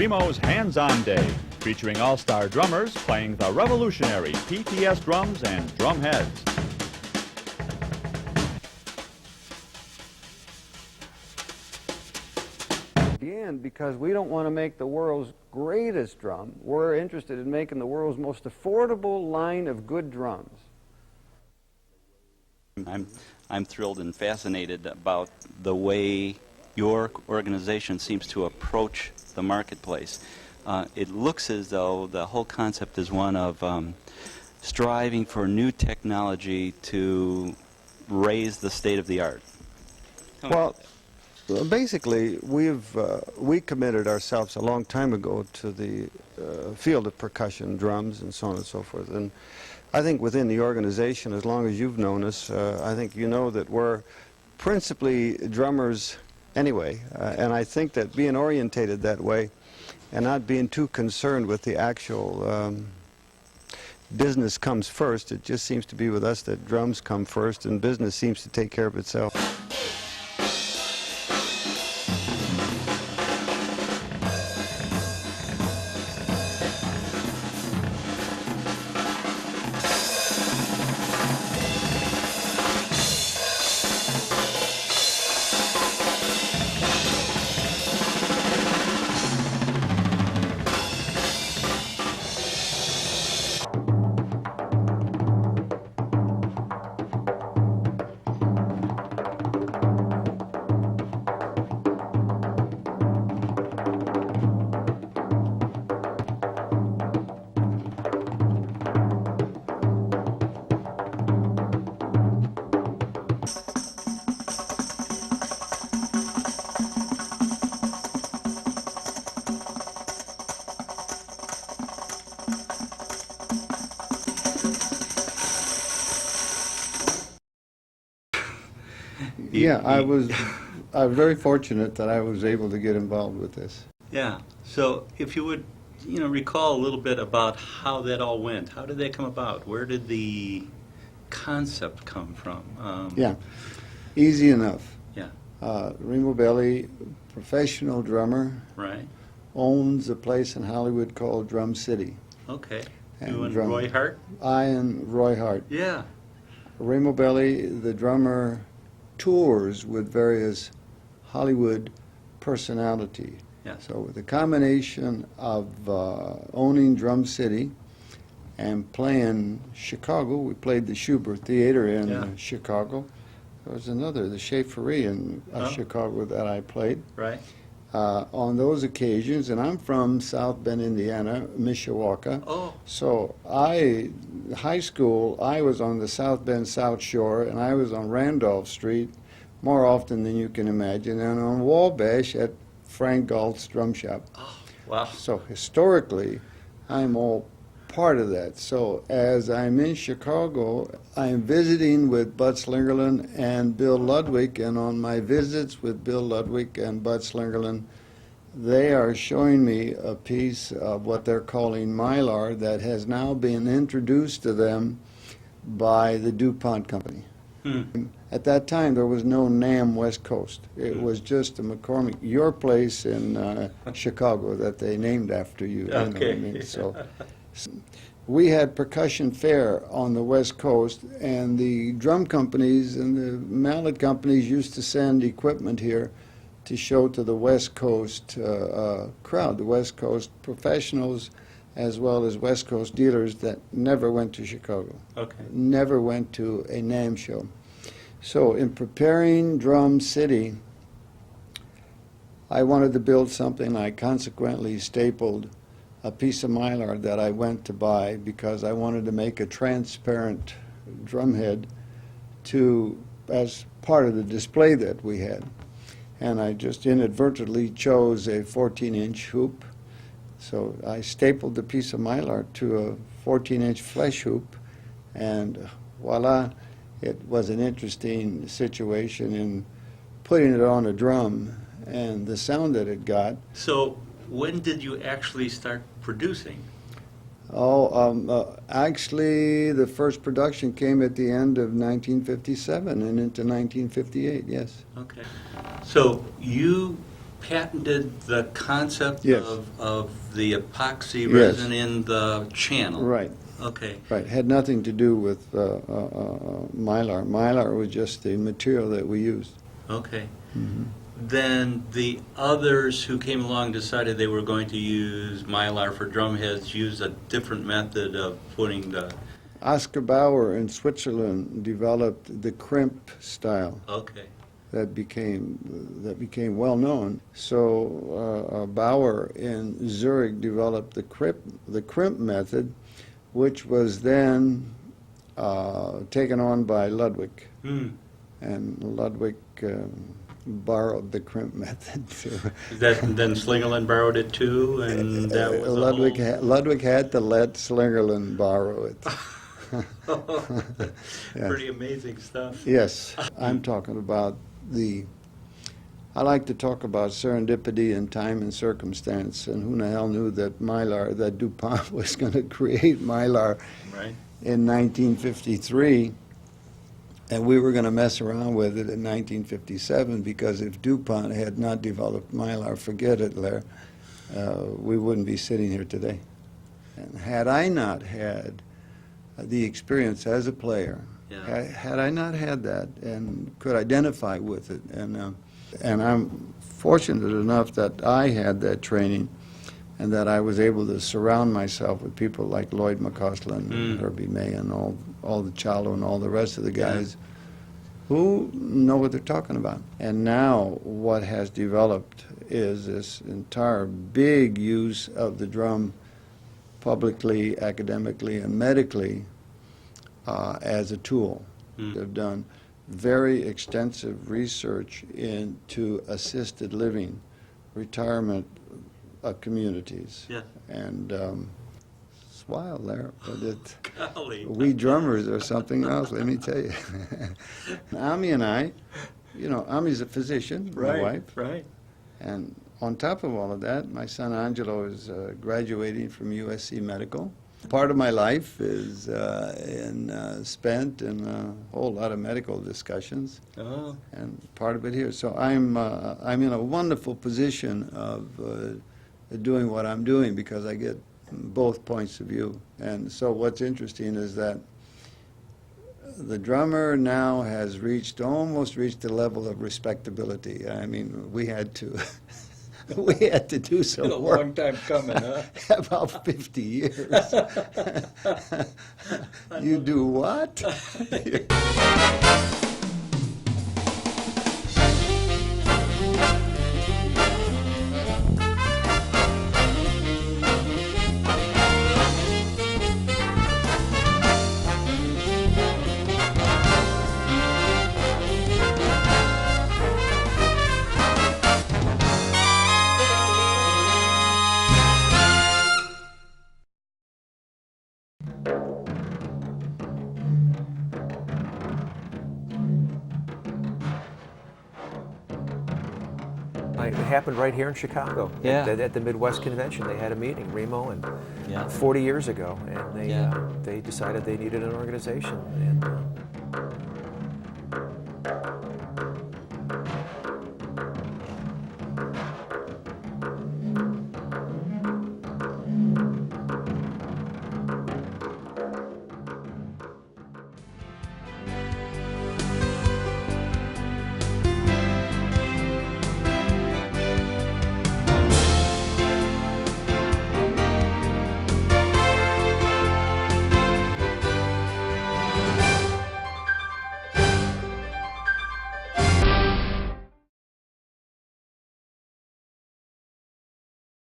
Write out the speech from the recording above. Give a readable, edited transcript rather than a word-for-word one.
Remo's Hands-On Day, featuring all-star drummers playing the revolutionary PTS drums and drum heads. And because we don't want to make the world's greatest drum, we're interested in making the world's most affordable line of good drums. I'm thrilled and fascinated about the way your organization seems to approach the marketplace. It looks as though the whole concept is one of striving for new technology to raise the state of the art. Well, basically, we committed ourselves a long time ago to the field of percussion, drums, and so on and so forth. And I think within the organization, as long as you've known us, I think you know that we're principally drummers anyway. And I think that being orientated that way and not being too concerned with the actual business comes first, it just seems to be with us that drums come first and business seems to take care of itself. Yeah, I was very fortunate that I was able to get involved with this. Yeah. So if you would, recall a little bit about how that all went. How did that come about? Where did the concept come from? Yeah, easy enough. Yeah. Remo Belli, professional drummer, Right. owns a place in Hollywood called Drum City. Okay. And You and drum- Roy Hart? I and Roy Hart. Yeah. Remo Belli, the drummer, tours with various Hollywood personality. Yeah. So with the combination of owning Drum City and playing Chicago, we played the Schubert Theater in Yeah. Chicago. There was another, the Schaefery in Oh. Chicago that I played. Right. On those occasions, and I'm from South Bend, Indiana, Mishawaka. Oh. So high school, I was on the South Bend South Shore, and I was on Randolph Street more often than you can imagine, and on Wabash at Frank Galt's drum shop. Oh, wow. So historically, I'm all part of that. So as I'm in Chicago, I'm visiting with Bud Slingerland and Bill Ludwig, and on my visits with Bill Ludwig and Bud Slingerland, they are showing me a piece of what they're calling mylar that has now been introduced to them by the DuPont company. At that time, there was no NAMM West Coast. It was just a McCormick, your place in Chicago that they named after you. Okay. You know what I mean? So we had Percussion Fair on the West Coast, and the drum companies and the mallet companies used to send equipment here to show to the West Coast crowd, the West Coast professionals, as well as West Coast dealers that never went to Chicago, Okay. never went to a NAMM show. So in preparing Drum City, I wanted to build something. I consequently stapled a piece of mylar that I went to buy because I wanted to make a transparent drum head as part of the display that we had. And I just inadvertently chose a 14-inch hoop. So I stapled the piece of mylar to a 14-inch flesh hoop, and voila, it was an interesting situation in putting it on a drum and the sound that it got. So when did you actually start producing? Actually, the first production came at the end of 1957 and into 1958, yes. Okay. So you patented the concept Yes. of the epoxy Yes. resin in the channel. Right, Okay. right. Had nothing to do with mylar. Mylar was just the material that we used. Okay. Then the others who came along decided they were going to use mylar for drum heads, use a different method of putting the. Oscar Bauer in Switzerland developed the crimp style. Okay. That became well known. So Bauer in Zurich developed the crimp method, which was then taken on by Ludwig, and Ludwig borrowed the crimp method. Then Slingerland borrowed it too, and that was Ludwig had to let Slingerland borrow it. Yes. Pretty amazing stuff. Yes, I'm talking about I like to talk about serendipity and time and circumstance, and who in the hell knew that that DuPont was going to create mylar Right. in 1953, and we were going to mess around with it in 1957, because if DuPont had not developed mylar, forget it, Larry, we wouldn't be sitting here today. And had I not had the experience as a player, Yeah. had I not had that and could identify with it, and I'm fortunate enough that I had that training and that I was able to surround myself with people like Lloyd McCausland and Herbie May and all the Chalo and all the rest of the guys who know what they're talking about. And now what has developed is this entire big use of the drum publicly, academically, and medically as a tool. They've done very extensive research into assisted living, retirement communities. Yeah. And it's wild there, but Golly. we drummers are something else, let me tell you. Ami and I, Ami's a physician, my wife. Right. And on top of all of that, my son Angelo is graduating from USC Medical. Part of my life is spent in a whole lot of medical discussions, and part of it here. So I'm in a wonderful position of doing what I'm doing, because I get both points of view. And so what's interesting is that the drummer now has almost reached the level of respectability. I mean, we had to do some Been a work. long time coming, huh? About 50 years. You do what? It happened right here in Chicago. Yeah. At the Midwest Convention, they had a meeting, Remo, and Yeah. 40 years ago, and Yeah. they decided they needed an organization, and